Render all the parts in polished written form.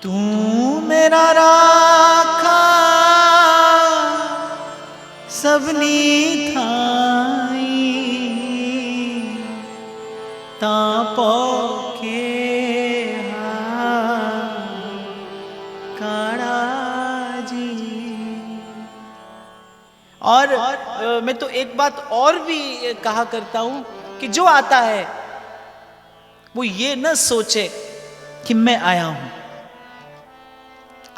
तू मेरा राखा सबनी थाई तापो के काड़ा जी। और मैं तो एक बात और भी कहा करता हूं कि जो आता है वो ये न सोचे कि मैं आया हूं।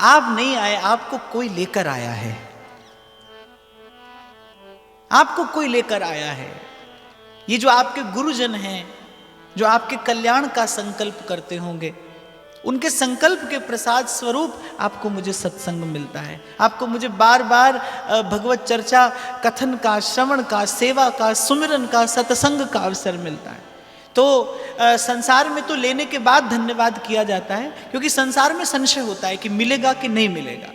आप नहीं आए, आपको कोई लेकर आया है, आपको कोई लेकर आया है। ये जो आपके गुरुजन हैं, जो आपके कल्याण का संकल्प करते होंगे, उनके संकल्प के प्रसाद स्वरूप आपको मुझे सत्संग मिलता है। आपको मुझे बार बार भगवत चर्चा, कथन का, श्रवण का, सेवा का, सुमिरन का, सत्संग का अवसर मिलता है। तो संसार में तो लेने के बाद धन्यवाद किया जाता है, क्योंकि संसार में संशय होता है कि मिलेगा कि नहीं मिलेगा,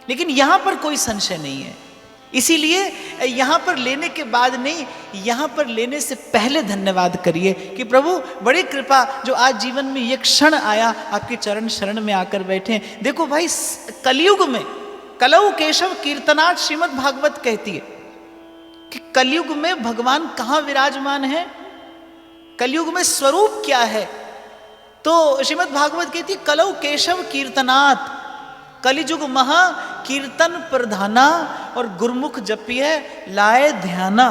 लेकिन यहां पर कोई संशय नहीं है। इसीलिए यहां पर लेने के बाद नहीं, यहां पर लेने से पहले धन्यवाद करिए कि प्रभु बड़ी कृपा जो आज जीवन में ये क्षण आया, आपके चरण शरण में आकर बैठे। देखो भाई, कलयुग में कलौ केशव कीर्तनाथ श्रीमद् भागवत कहती है कि कलयुग में भगवान कहां विराजमान है, कलयुग में स्वरूप क्या है। तो श्रीमद् भागवत कहती है कलौ केशव कीर्तनाथ, कलिजुग महा कीर्तन प्रधाना और गुरुमुख जपिए लाए ध्याना।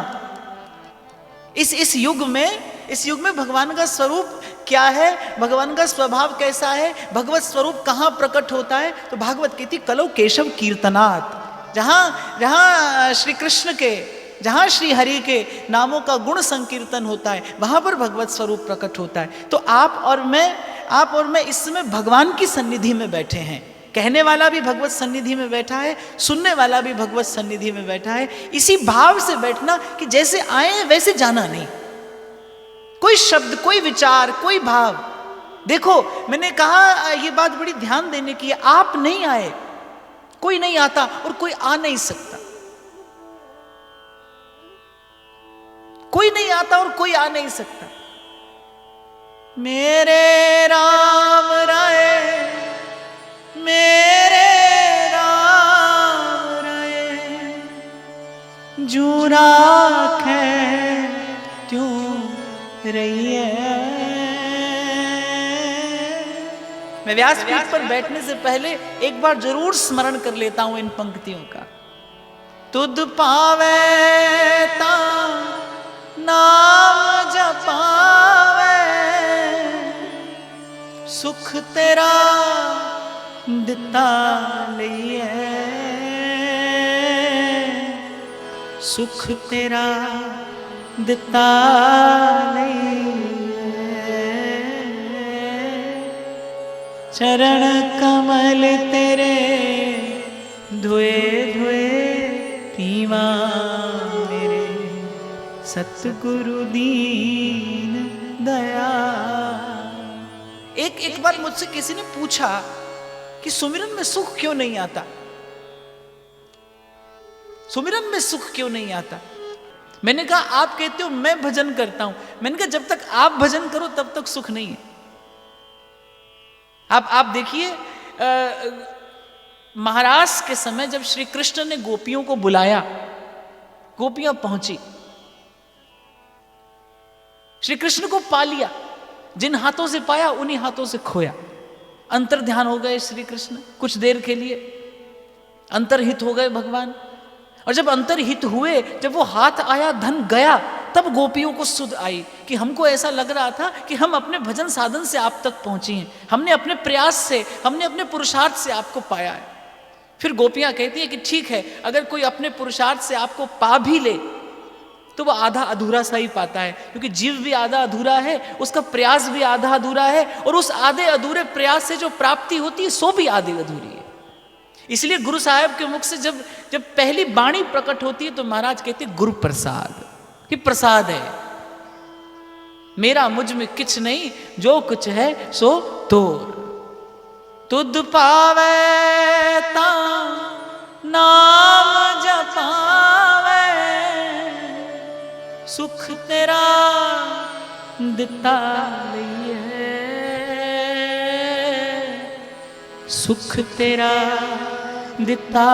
इस युग में भगवान का स्वरूप क्या है, भगवान का स्वभाव कैसा है, भगवत स्वरूप कहां प्रकट होता है। तो भागवत कहती कलौ केशव कीर्तनाथ, जहां श्री कृष्ण के, जहां श्री हरि के नामों का गुण संकीर्तन होता है, वहां पर भगवत स्वरूप प्रकट होता है। तो आप और मैं इस समय भगवान की सन्निधि में बैठे हैं। कहने वाला भी भगवत सन्निधि में बैठा है, सुनने वाला भी भगवत सन्निधि में बैठा है। इसी भाव से बैठना कि जैसे आए वैसे जाना नहीं, कोई शब्द, कोई विचार, कोई भाव। देखो, मैंने कहा ये बात बड़ी ध्यान देने की है, आप नहीं आए, कोई नहीं आता और कोई आ नहीं सकता, कोई नहीं आता और कोई आ नहीं सकता। मेरे राम राय, मेरे राम राय, जू राखे त्यों रहिए। मैं व्यासपीठ पर बैठने से पहले एक बार जरूर स्मरण कर लेता हूं इन पंक्तियों का। तुद पावे ता नाम जपावे, सुख तेरा दिता लइए, सुख तेरा दिता लइए। चरण कमल तेरे धोए धोए पीवा, मेरे सतगुरु दीन दया। एक बार मुझसे किसी ने पूछा कि सुमिरन में सुख क्यों नहीं आता, सुमिरन में सुख क्यों नहीं आता। मैंने कहा आप कहते हो मैं भजन करता हूं, मैंने कहा जब तक आप भजन करो तब तक सुख नहीं है। आप देखिए, महाराज के समय जब श्री कृष्ण ने गोपियों को बुलाया, गोपियां पहुंची, श्री कृष्ण को पा लिया, जिन हाथों से पाया उन्हीं हाथों से खोया। अंतर ध्यान हो गए श्री कृष्ण, कुछ देर के लिए अंतर्हित हो गए भगवान। और जब अंतर्हित हुए, जब वो हाथ आया धन गया, तब गोपियों को सुध आई कि हमको ऐसा लग रहा था कि हम अपने भजन साधन से आप तक पहुंची हैं, हमने अपने प्रयास से, हमने अपने पुरुषार्थ से आपको पाया है। फिर गोपियां कहती है कि ठीक है, अगर कोई अपने पुरुषार्थ से आपको पा भी ले तो वो आधा अधूरा सा ही पाता है, क्योंकि जीव भी आधा अधूरा है, उसका प्रयास भी आधा अधूरा है, और उस आधे अधूरे प्रयास से जो प्राप्ति होती है सो भी आधी अधूरी है। इसलिए गुरु साहब के मुख से जब पहली वाणी प्रकट होती है तो महाराज कहते गुरु प्रसाद, कि प्रसाद है मेरा, मुझ में किछ नहीं, जो कुछ है सो तोर। तुद पावे ता नाम जपावे, सुख तेरा दिता लइए, सुख तेरा दिता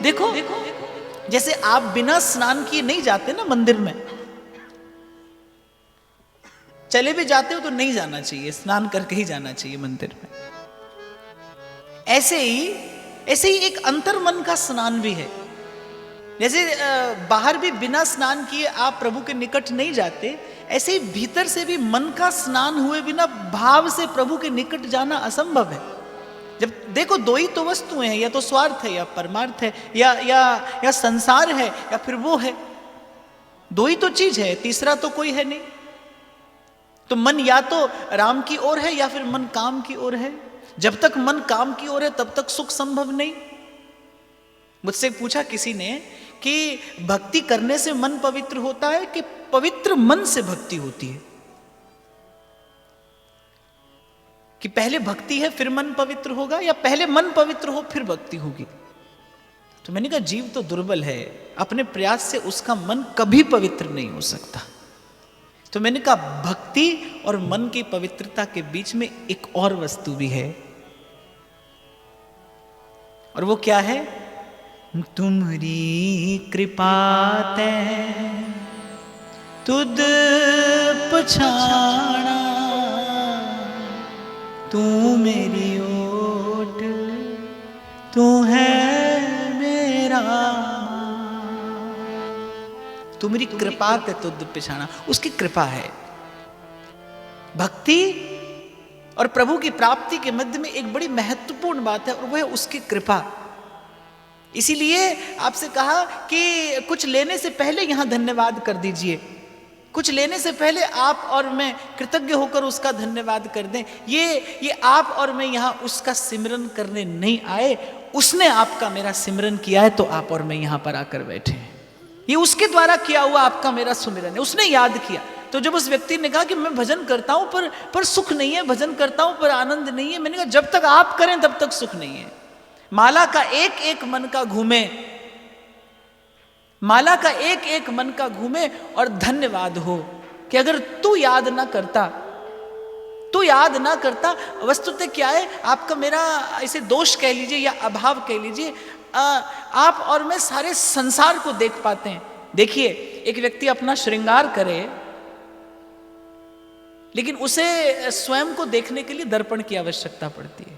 देखो, जैसे आप बिना स्नान किए नहीं जाते ना मंदिर में, चले भी जाते हो तो नहीं जाना चाहिए, स्नान करके ही जाना चाहिए मंदिर में। ऐसे ही एक अंतर्मन का स्नान भी है। जैसे बाहर भी बिना स्नान किए आप प्रभु के निकट नहीं जाते, ऐसे ही भीतर से भी मन का स्नान हुए बिना भाव से प्रभु के निकट जाना असंभव है। जब देखो, दो ही तो वस्तुएं हैं, या तो स्वार्थ है या परमार्थ है, या संसार है या फिर वो है। दो ही तो चीज है, तीसरा तो कोई है नहीं। तो मन या तो राम की ओर है या फिर मन काम की ओर है। जब तक मन काम की ओर है तब तक सुख संभव नहीं। मुझसे पूछा किसी ने कि भक्ति करने से मन पवित्र होता है कि पवित्र मन से भक्ति होती है, कि पहले भक्ति है फिर मन पवित्र होगा, या पहले मन पवित्र हो फिर भक्ति होगी। तो मैंने कहा जीव तो दुर्बल है, अपने प्रयास से उसका मन कभी पवित्र नहीं हो सकता। तो मैंने कहा भक्ति और मन की पवित्रता के बीच में एक और वस्तु भी है, और वो क्या है? तुमरी कृपा ते तुद पछाना, तू मेरी ओट, तू है मेरा। तुम्हारी कृपा ते तुद पिछाना, उसकी कृपा है। भक्ति और प्रभु की प्राप्ति के मध्य में एक बड़ी महत्वपूर्ण बात है, और वह है उसकी कृपा। इसीलिए आपसे कहा कि कुछ लेने से पहले यहां धन्यवाद कर दीजिए, कुछ लेने से पहले आप और मैं कृतज्ञ होकर उसका धन्यवाद कर दें। ये आप और मैं यहां उसका सिमरन करने नहीं आए, उसने आपका मेरा सिमरन किया है, तो आप और मैं यहां पर आकर बैठे हैं। ये उसके द्वारा किया हुआ आपका मेरा सुमिरन है, उसने याद किया। तो जब उस व्यक्ति ने कहा कि मैं भजन करता हूं पर सुख नहीं है, भजन करता हूं पर आनंद नहीं है, मैंने कहा जब तक आप करें तब तक सुख नहीं है। माला का एक एक मन का घूमे, माला का एक एक मन का घूमे, और धन्यवाद हो कि अगर तू याद ना करता, तू याद ना करता। वस्तुतः क्या है, आपका मेरा ऐसे दोष कह लीजिए या अभाव कह लीजिए, आप और मैं सारे संसार को देख पाते हैं। देखिए, एक व्यक्ति अपना श्रृंगार करे, लेकिन उसे स्वयं को देखने के लिए दर्पण की आवश्यकता पड़ती है।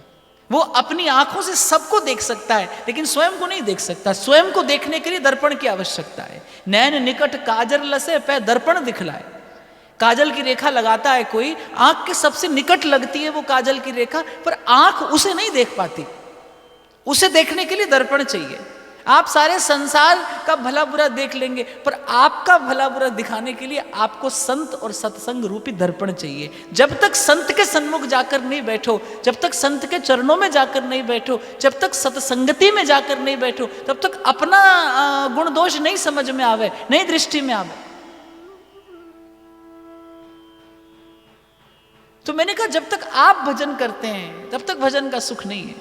वो अपनी आंखों से सबको देख सकता है, लेकिन स्वयं को नहीं देख सकता। स्वयं को देखने के लिए दर्पण की आवश्यकता है। नैन निकट काजर लसे पै दर्पण दिखलाए। काजल की रेखा लगाता है कोई, आंख के सबसे निकट लगती है वो काजल की रेखा, पर आंख उसे नहीं देख पाती। उसे देखने के लिए दर्पण चाहिए। आप सारे संसार का भला बुरा देख लेंगे, पर आपका भला बुरा दिखाने के लिए आपको संत और सत्संग रूपी दर्पण चाहिए। जब तक संत के सन्मुख जाकर नहीं बैठो, जब तक संत के चरणों में जाकर नहीं बैठो, जब तक सत्संगति में जाकर नहीं बैठो, तब तक अपना गुण दोष नहीं समझ में आवे, नहीं दृष्टि में आवे। तो मैंने कहा जब तक आप भजन करते हैं तब तक भजन का सुख नहीं है।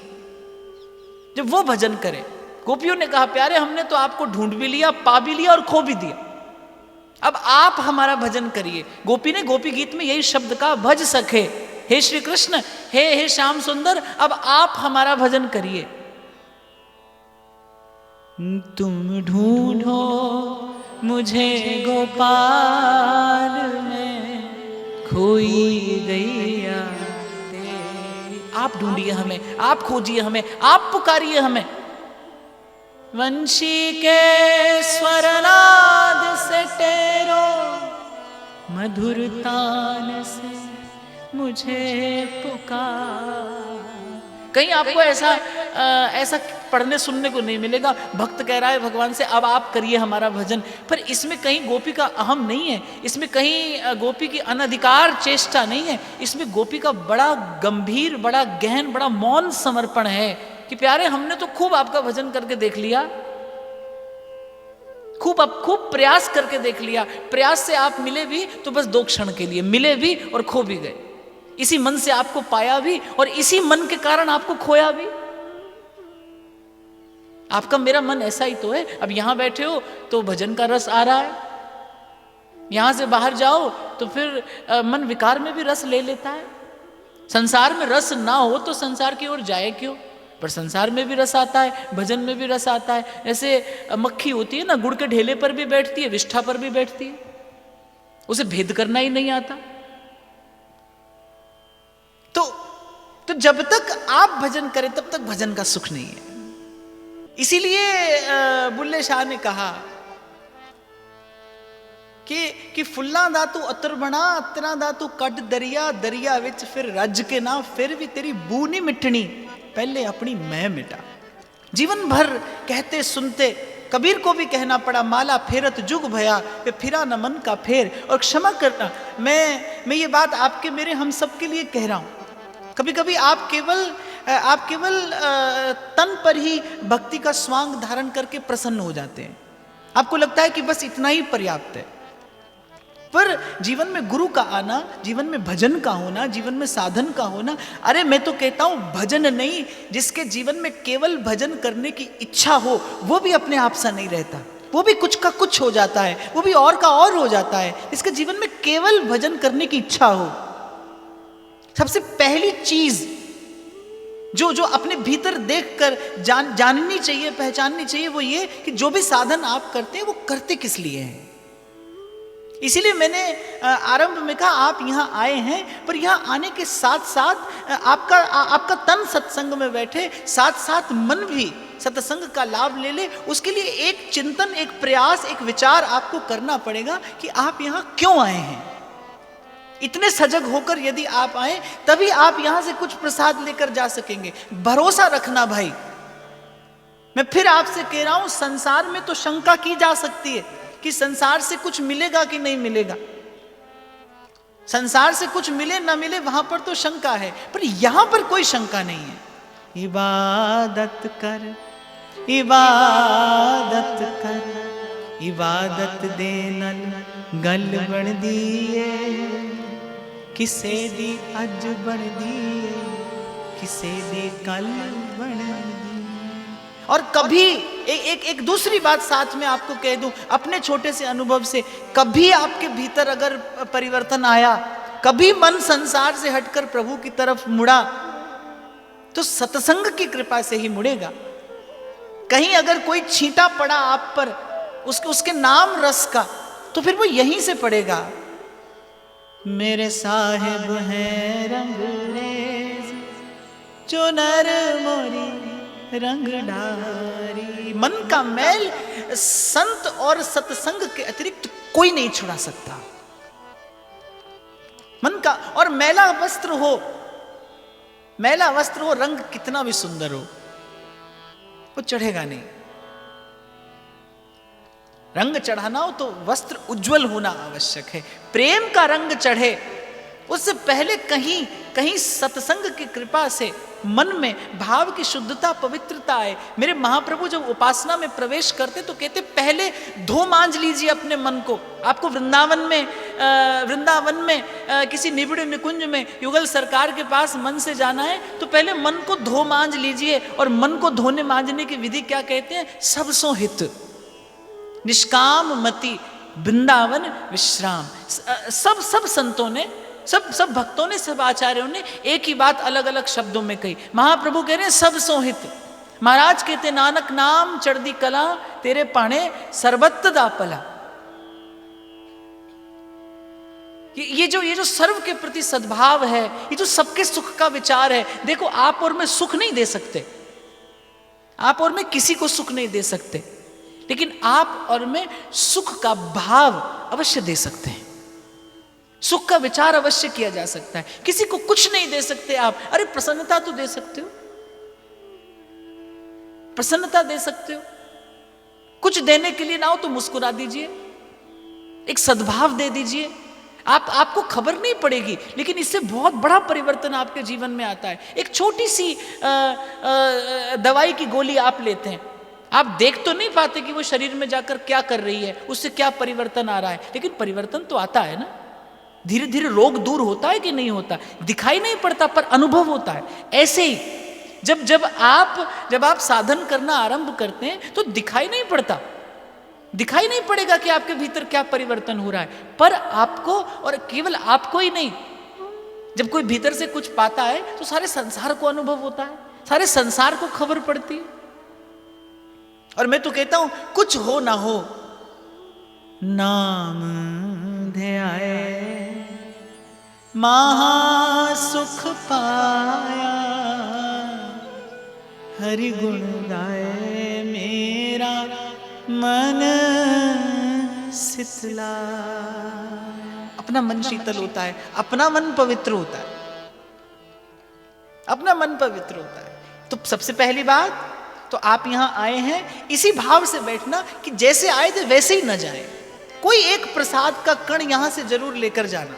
जब वो भजन करे, गोपियों ने कहा प्यारे हमने तो आपको ढूंढ भी लिया, पा भी लिया और खो भी दिया, अब आप हमारा भजन करिए। गोपी ने गोपी गीत में यही शब्द कहा, भज सखे हे श्री कृष्ण, हे श्याम सुंदर, अब आप हमारा भजन करिए। तुम ढूंढो मुझे गोपाल में खोई गैया, आप ढूंढिए हमें, आप खोजिए हमें, आप पुकारिए हमें। वंशी के स्वरनाद से टेरो, मधुर तान से मुझे पुकार। कहीं आपको ऐसा पढ़ने सुनने को नहीं मिलेगा। भक्त कह रहा है भगवान से अब आप करिए हमारा भजन, पर इसमें कहीं गोपी का अहम नहीं है, इसमें कहीं गोपी की अनधिकार चेष्टा नहीं है। इसमें गोपी का बड़ा गंभीर, बड़ा गहन, बड़ा मौन समर्पण है कि प्यारे हमने तो खूब आपका भजन करके देख लिया, खूब प्रयास करके देख लिया। प्रयास से आप मिले भी तो बस 2 क्षण के लिए मिले भी और खो भी गए। इसी मन से आपको पाया भी और इसी मन के कारण आपको खोया भी। आपका मेरा मन ऐसा ही तो है। अब यहां बैठे हो तो भजन का रस आ रहा है, यहां से बाहर जाओ तो फिर मन विकार में भी रस ले लेता है। संसार में रस ना हो तो संसार की ओर जाए क्यों? पर संसार में भी रस आता है, भजन में भी रस आता है। ऐसे मक्खी होती है ना, गुड़ के ढेले पर भी बैठती है, विष्ठा पर भी बैठती है, उसे भेद करना ही नहीं आता। तो जब तक आप भजन करें तब तक भजन का सुख नहीं है। इसीलिए बुल्ले शाह ने कहा कि फुल्ला दा तू अतर बना, अतरा दा तू कट दरिया, दरिया विच फिर रज के ना, फिर भी तेरी बू नहीं मिटनी, पहले अपनी मैं मिटा। जीवन भर कहते सुनते कबीर को भी कहना पड़ा, माला फेरत जुग भया वे फिरा न मन का फेर। और क्षमा करना, मैं ये बात आपके मेरे हम सब के लिए कह रहा हूं। कभी कभी आप केवल तन पर ही भक्ति का स्वांग धारण करके प्रसन्न हो जाते हैं। आपको लगता है कि बस इतना ही पर्याप्त है। पर जीवन में गुरु का आना, जीवन में भजन का होना, जीवन में साधन का होना, अरे मैं तो कहता हूं भजन नहीं, जिसके जीवन में केवल भजन करने की इच्छा हो वो भी अपने आप सा नहीं रहता, वो भी कुछ का कुछ हो जाता है, वो भी और का और हो जाता है। इसके जीवन में केवल भजन करने की इच्छा हो। सबसे पहली चीज जो अपने भीतर देखकर जाननी चाहिए, पहचाननी चाहिए, वो ये कि जो भी साधन आप करते हैं वो करते किस लिए हैं। इसीलिए मैंने आरंभ में कहा आप यहां आए हैं, पर यहां आने के साथ साथ आपका तन सत्संग में बैठे, साथ साथ मन भी सत्संग का लाभ ले ले। उसके लिए एक चिंतन, एक प्रयास, एक विचार आपको करना पड़ेगा कि आप यहां क्यों आए हैं। इतने सजग होकर यदि आप आए तभी आप यहां से कुछ प्रसाद लेकर जा सकेंगे। भरोसा रखना भाई, मैं फिर आपसे कह रहा हूं, संसार में तो शंका की जा सकती है कि संसार से कुछ मिलेगा कि नहीं मिलेगा। संसार से कुछ मिले ना मिले वहां पर तो शंका है, पर यहां पर कोई शंका नहीं है। इबादत कर, इबादत कर, इबादत दे नल गल बन दिए, किसे दी अज बन दिए, किसे दी कल बन दिए। और कभी एक दूसरी बात साथ में आपको कह दूं अपने छोटे से अनुभव से, कभी आपके भीतर अगर परिवर्तन आया, कभी मन संसार से हटकर प्रभु की तरफ मुड़ा, तो सत्संग की कृपा से ही मुड़ेगा। कहीं अगर कोई छींटा पड़ा आप पर उसके नाम रस का, तो फिर वो यहीं से पड़ेगा। मेरे साहिब हैं रंगरेज, चुनर मोरी रंग डारी। मन का मैल संत और सत्संग के अतिरिक्त कोई नहीं छुड़ा सकता। मन का, और मैला वस्त्र हो, रंग कितना भी सुंदर हो, वो चढ़ेगा नहीं। रंग चढ़ाना हो तो वस्त्र उज्जवल होना आवश्यक है। प्रेम का रंग चढ़े उससे पहले कहीं सत्संग की कृपा से मन में भाव की शुद्धता, पवित्रता आए। मेरे महाप्रभु जब उपासना में प्रवेश करते तो कहते पहले धो मांझ लीजिए अपने मन को। आपको वृंदावन में किसी निबिड़ निकुंज में युगल सरकार के पास मन से जाना है तो पहले मन को धो मांझ लीजिए। और मन को धोने मांझने की विधि क्या कहते हैं? सब सो हित, निष्काम मति, वृंदावन विश्राम। सब संतों ने, सब भक्तों ने, सब आचार्यों ने एक ही बात अलग अलग शब्दों में कही। महाप्रभु कह रहे हैं सब सोहित। महाराज कहते नानक नाम चढ़दी कला, तेरे पाणे सर्वत दापला। ये जो सर्व के प्रति सद्भाव है, ये जो सबके सुख का विचार है। देखो आप और मैं सुख नहीं दे सकते, आप और मैं किसी को सुख नहीं दे सकते, लेकिन आप और मैं सुख का भाव अवश्य दे सकते हैं। सुख का विचार अवश्य किया जा सकता है। किसी को कुछ नहीं दे सकते आप, अरे प्रसन्नता तो दे सकते हो, प्रसन्नता दे सकते हो। कुछ देने के लिए ना हो तो मुस्कुरा दीजिए, एक सद्भाव दे दीजिए। आपको खबर नहीं पड़ेगी, लेकिन इससे बहुत बड़ा परिवर्तन आपके जीवन में आता है। एक छोटी सी दवाई की गोली आप लेते हैं, आप देख तो नहीं पाते कि वो शरीर में जाकर क्या कर रही है, उससे क्या परिवर्तन आ रहा है, लेकिन परिवर्तन तो आता है ना। धीरे धीरे रोग दूर होता है कि नहीं होता, दिखाई नहीं पड़ता पर अनुभव होता है। ऐसे ही जब आप साधन करना आरंभ करते हैं तो दिखाई नहीं पड़ता, दिखाई नहीं पड़ेगा कि आपके भीतर क्या परिवर्तन हो रहा है, पर आपको, और केवल आपको ही नहीं, जब कोई भीतर से कुछ पाता है तो सारे संसार को अनुभव होता है, सारे संसार को खबर पड़ती है। और मैं तो कहता हूं कुछ हो ना हो, नाम ध्याए महासुख पाया, हरि गुण गाए मेरा मन शीतला। अपना मन शीतल होता है, अपना मन पवित्र होता है, अपना मन पवित्र होता है। तो सबसे पहली बात तो आप यहां आए हैं इसी भाव से बैठना कि जैसे आए थे वैसे ही न जाए। कोई एक प्रसाद का कण यहां से जरूर लेकर जाना।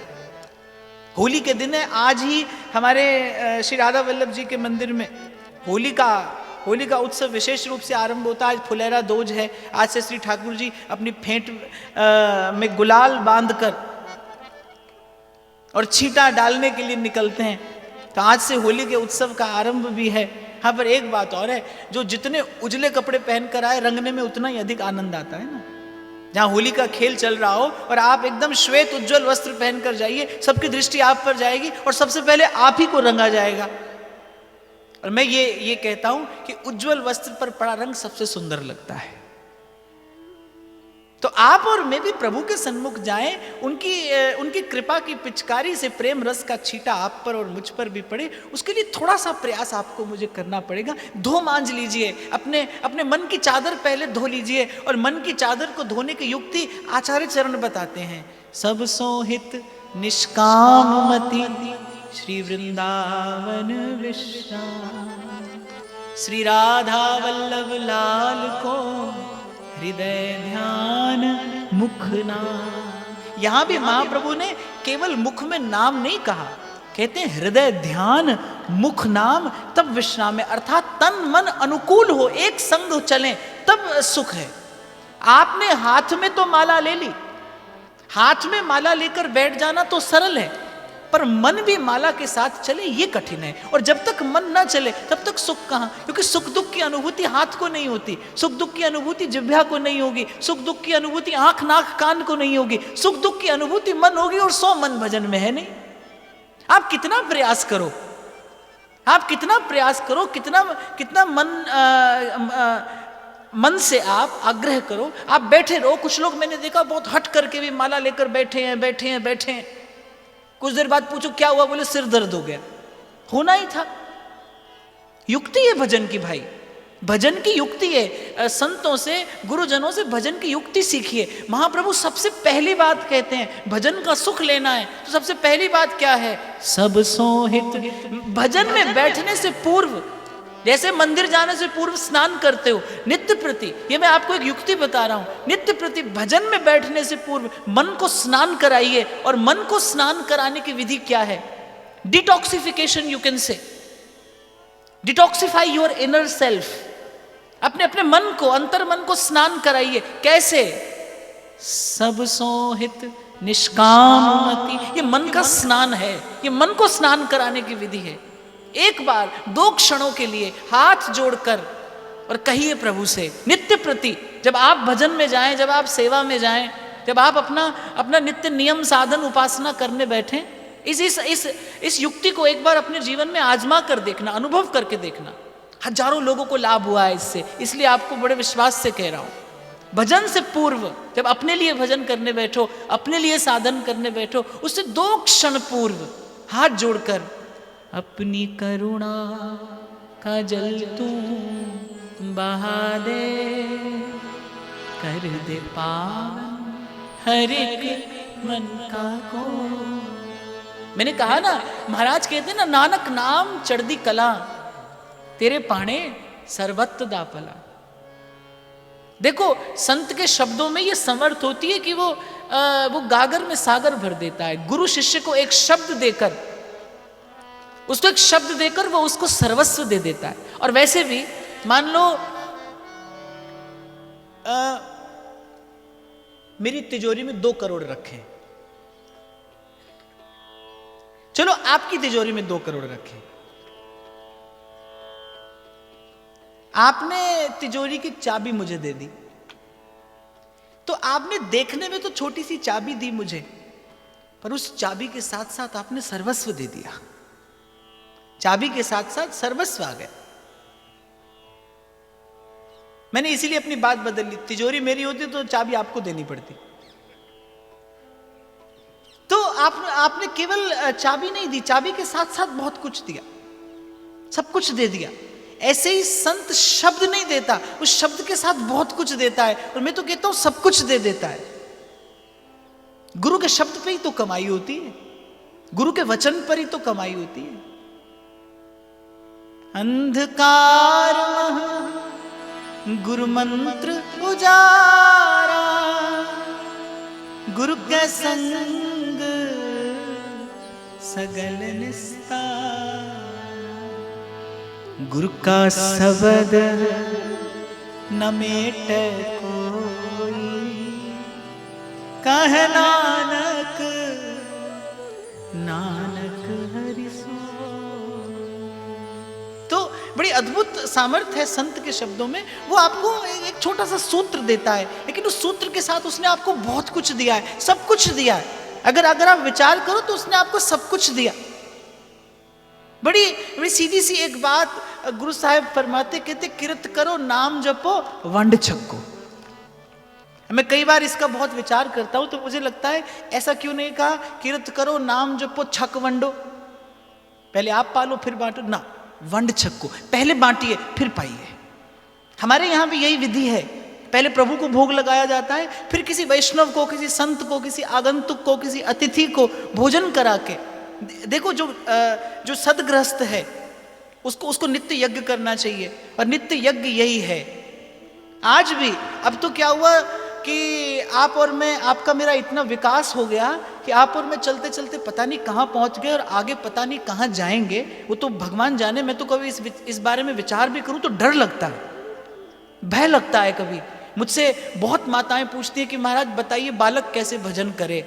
होली के दिन है, आज ही हमारे श्री राधा वल्लभ जी के मंदिर में होली का उत्सव विशेष रूप से आरंभ होता है। आज फुलेरा दोज है। आज से श्री ठाकुर जी अपनी फेंट में गुलाल बांधकर और छींटा डालने के लिए निकलते हैं। तो आज से होली के उत्सव का आरंभ भी है। हाँ, पर एक बात और है, जो जितने उजले कपड़े पहनकर आए रंगने में उतना ही अधिक आनंद आता है ना। जहां होली का खेल चल रहा हो और आप एकदम श्वेत उज्जवल वस्त्र पहनकर जाइए, सबकी दृष्टि आप पर जाएगी और सबसे पहले आप ही को रंगा जाएगा। और मैं ये कहता हूं कि उज्जवल वस्त्र पर पड़ा रंग सबसे सुंदर लगता है। तो आप और मैं भी प्रभु के सन्मुख जाएं, उनकी कृपा की पिचकारी से प्रेम रस का छींटा आप पर और मुझ पर भी पड़े। उसके लिए थोड़ा सा प्रयास आपको मुझे करना पड़ेगा। धो मांझ लीजिए, अपने मन की चादर पहले धो लीजिए। और मन की चादर को धोने की युक्ति आचार्य चरण बताते हैं। सब सोहित निष्काम मति श्री वृंदावन विश्राम, श्री राधा वल्लभ लाल को हृदय ध्यान मुख नाम। यहां भी महाप्रभु ने केवल मुख में नाम नहीं कहा, कहते हैं हृदय ध्यान मुख नाम तब विश्राम है। अर्थात तन मन अनुकूल हो, एक संग चलें तब सुख है। आपने हाथ में तो माला ले ली, हाथ में माला लेकर बैठ जाना तो सरल है, पर मन भी माला के साथ चले ये कठिन है। और जब तक मन ना चले तब तक सुख कहां, क्योंकि सुख दुख की अनुभूति हाथ को नहीं होती, सुख दुख की अनुभूति जिह्वा को नहीं होगी, सुख दुख की अनुभूति आंख नाक कान को नहीं होगी, सुख दुख की अनुभूति मन होगी। और 100 मन भजन में है नहीं। आप कितना प्रयास करो, आप कितना प्रयास करो, कितना मन से आप आग्रह करो, आप बैठे रहो। कुछ लोग मैंने देखा बहुत हट करके भी माला लेकर बैठे हैं। कुछ देर बाद पूछो क्या हुआ, बोले सिर दर्द हो गया। होना ही था। युक्ति है भजन की भाई, भजन की युक्ति है। संतों से गुरुजनों से भजन की युक्ति सीखिए। महाप्रभु सबसे पहली बात कहते हैं भजन का सुख लेना है तो सबसे पहली बात क्या है, सब सोहित। भजन में बैठने से पूर्व, जैसे मंदिर जाने से पूर्व स्नान करते हो, नित्य प्रति, ये मैं आपको एक युक्ति बता रहा हूं, नित्य प्रति भजन में बैठने से पूर्व मन को स्नान कराइए। और मन को स्नान कराने की विधि क्या है, detoxification you can say, detoxify your inner self. अपने मन को, अंतर मन को स्नान कराइए। कैसे, सब सोहित निष्काम मति, ये मन का स्नान है, ये मन को स्नान कराने की विधि है। एक बार 2 क्षणों के लिए हाथ जोड़कर और कहिए प्रभु से नित्य प्रति, जब आप भजन में जाएं, जब आप सेवा में जाएं, जब आप अपना नित्य नियम साधन उपासना करने बैठें, इस युक्ति को एक बार अपने जीवन में आजमा कर देखना, अनुभव करके देखना। हजारों लोगों को लाभ हुआ है इससे, इसलिए आपको बड़े विश्वास से कह रहा हूं। भजन से पूर्व जब अपने लिए भजन करने बैठो, अपने लिए साधन करने बैठो, उससे 2 क्षण पूर्व हाथ जोड़कर अपनी करुणा का जल तू बहा दे, कर दे पावन हर एक मन का को। मैंने कहा ना, महाराज कहते हैं ना, नानक नाम चढ़दी कला तेरे पाणे सर्वत्र दा भला। देखो संत के शब्दों में ये समर्थ होती है कि वो गागर में सागर भर देता है। गुरु शिष्य को एक शब्द देकर, उसको एक शब्द देकर वो उसको सर्वस्व दे देता है। और वैसे भी मान लो मेरी तिजोरी में 2 करोड़ रखे, चलो आपकी तिजोरी में 2 करोड़ रखे, आपने तिजोरी की चाबी मुझे दे दी, तो आपने देखने में तो छोटी सी चाबी दी मुझे, पर उस चाबी के साथ साथ आपने सर्वस्व दे दिया। चाबी के साथ साथ सर्वस्व आ गया। मैंने इसीलिए अपनी बात बदल ली। तिजोरी मेरी होती तो चाबी आपको देनी पड़ती। तो आपने केवल चाबी नहीं दी, चाबी के साथ साथ बहुत कुछ दिया, सब कुछ दे दिया। ऐसे ही संत शब्द नहीं देता, उस शब्द के साथ बहुत कुछ देता है। और मैं तो कहता हूं सब कुछ दे देता है। गुरु के शब्द पे ही तो कमाई होती है, गुरु के वचन पर ही तो कमाई होती है। अंधकार गुरु मंत्र उजारा, गुरु के संग सगल निस्तार। गुरु का शब्द न मेट कोई, कह नानक नानक हरि सो। तो बड़ी अद्भुत सामर्थ्य है संत के शब्दों में। वो आपको एक छोटा सा सूत्र देता है, लेकिन उस सूत्र के साथ उसने आपको बहुत कुछ दिया है, सब कुछ दिया है। अगर आप विचार करो तो उसने आपको सब कुछ दिया। बड़ी बड़ी सीधी सी एक बात गुरु साहिब फरमाते, कहते किरत करो नाम जपो वंड छक्को। मैं कई बार इसका बहुत विचार करता हूं तो मुझे लगता है ऐसा क्यों नहीं कहा किरत करो नाम जपो छक वंडो, पहले आप पालो फिर बांटो ना, वंड छक्को, पहले बांटिए फिर पाइए। हमारे यहां भी यही विधि है, पहले प्रभु को भोग लगाया जाता है, फिर किसी वैष्णव को, किसी संत को, किसी आगंतुक को, किसी अतिथि को भोजन करा के। देखो जो सदगृहस्थ है उसको नित्य यज्ञ करना चाहिए, और नित्य यज्ञ यही है आज भी। अब तो क्या हुआ कि आप और मैं, आपका मेरा इतना विकास हो गया कि आप और मैं चलते चलते पता नहीं कहाँ पहुँच गए और आगे पता नहीं कहाँ जाएंगे, वो तो भगवान जाने। मैं तो कभी इस बारे में विचार भी करूँ तो डर लगता है, भय लगता है। कभी मुझसे बहुत माताएं पूछती हैं कि महाराज बताइए बालक कैसे भजन करे,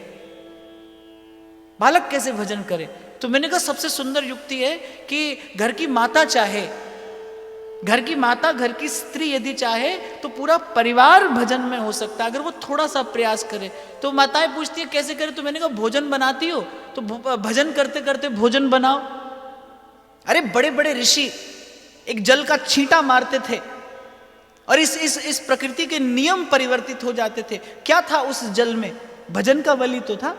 बालक कैसे भजन करे। तो मैंने कहा सबसे सुंदर युक्ति है कि घर की माता चाहे, घर की माता, घर की स्त्री यदि चाहे तो पूरा परिवार भजन में हो सकता है, अगर वो थोड़ा सा प्रयास करे। तो माताएं पूछती है कैसे करे, तो मैंने कहा भोजन बनाती हो तो भजन करते करते भोजन बनाओ। अरे बड़े बड़े ऋषि एक जल का छींटा मारते थे और इस प्रकृति के नियम परिवर्तित हो जाते थे। क्या था उस जल में? भजन का बल ही तो था।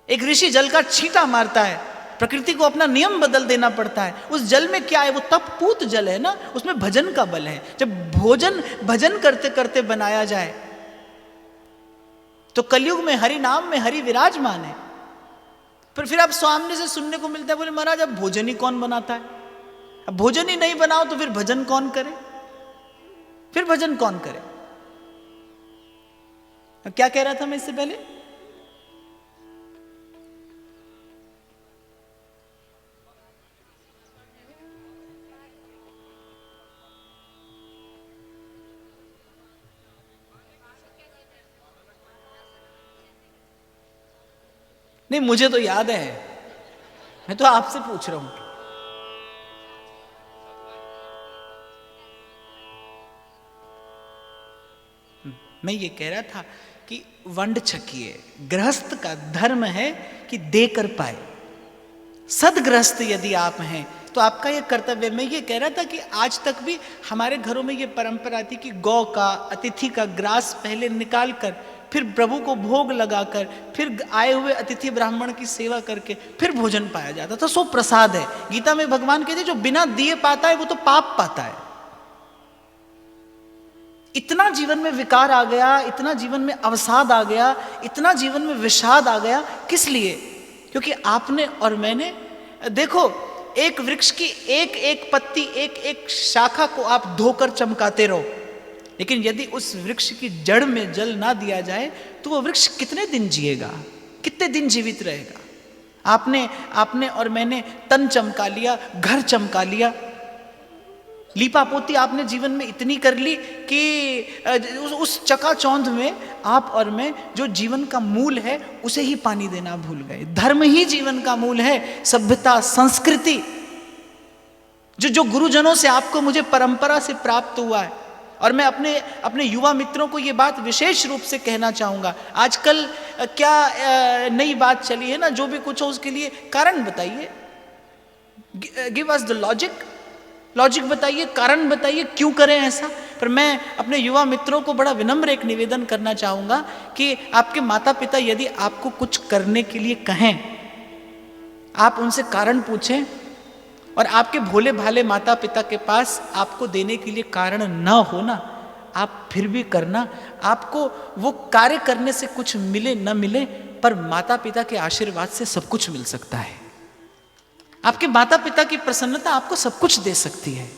एक ऋषि जल का छींटा मारता है, प्रकृति को अपना नियम बदल देना पड़ता है। उस जल में क्या है? वो तपपूत जल है ना, उसमें भजन का बल है। जब भोजन भजन करते करते बनाया जाए तो कलयुग में हरि नाम में हरि विराजमान है। पर फिर आप सामने से सुनने को मिलता है, बोले महाराज अब भोजन ही कौन बनाता है? अब भोजन ही नहीं बनाओ तो फिर भजन कौन करे? फिर भजन कौन करे? अब क्या कह रहा था मैं इससे पहले? नहीं, मुझे तो याद है, मैं तो आपसे पूछ रहा हूं। मैं ये कह रहा था कि वंड छकिए, गृहस्थ का धर्म है कि देकर पाए। सदगृहस्थ यदि आप हैं तो आपका ये कर्तव्य। मैं ये कह रहा था कि आज तक भी हमारे घरों में ये परंपरा थी कि गौ का, अतिथि का ग्रास पहले निकाल कर, फिर प्रभु को भोग लगाकर, फिर आए हुए अतिथि ब्राह्मण की सेवा करके फिर भोजन पाया जाता था। सो प्रसाद है। गीता में भगवान कहते हैं जो बिना दिए पाता है वो तो पाप पाता है। इतना जीवन में विकार आ गया, इतना जीवन में अवसाद आ गया, इतना जीवन में विषाद आ गया। किस लिए? क्योंकि आपने और मैंने, देखो एक वृक्ष की एक एक पत्ती, एक एक शाखा को आप धोकर चमकाते रहो, लेकिन यदि उस वृक्ष की जड़ में जल ना दिया जाए तो वो वृक्ष कितने दिन जिएगा, कितने दिन जीवित रहेगा? आपने और मैंने तन चमका लिया, घर चमका लिया, लीपा पोती आपने जीवन में इतनी कर ली कि उस चकाचौंध में आप और मैं जो जीवन का मूल है उसे ही पानी देना भूल गए। धर्म ही जीवन का मूल है, सभ्यता, संस्कृति, जो गुरुजनों से आपको मुझे परंपरा से प्राप्त हुआ है। और मैं अपने युवा मित्रों को ये बात विशेष रूप से कहना चाहूँगा, आजकल क्या नई बात चली है ना, जो भी कुछ हो उसके लिए कारण बताइए, गिव अस द लॉजिक बताइए, कारण बताइए क्यों करें ऐसा। पर मैं अपने युवा मित्रों को बड़ा विनम्र एक निवेदन करना चाहूँगा कि आपके माता पिता यदि आपको कुछ करने के लिए कहें, आप उनसे कारण पूछें, और आपके भोले भाले माता पिता के पास आपको देने के लिए कारण ना हो ना, आप फिर भी करना। आपको वो कार्य करने से कुछ मिले न मिले, पर माता पिता के आशीर्वाद से सब कुछ मिल सकता है। आपके माता पिता की प्रसन्नता आपको सब कुछ दे सकती है।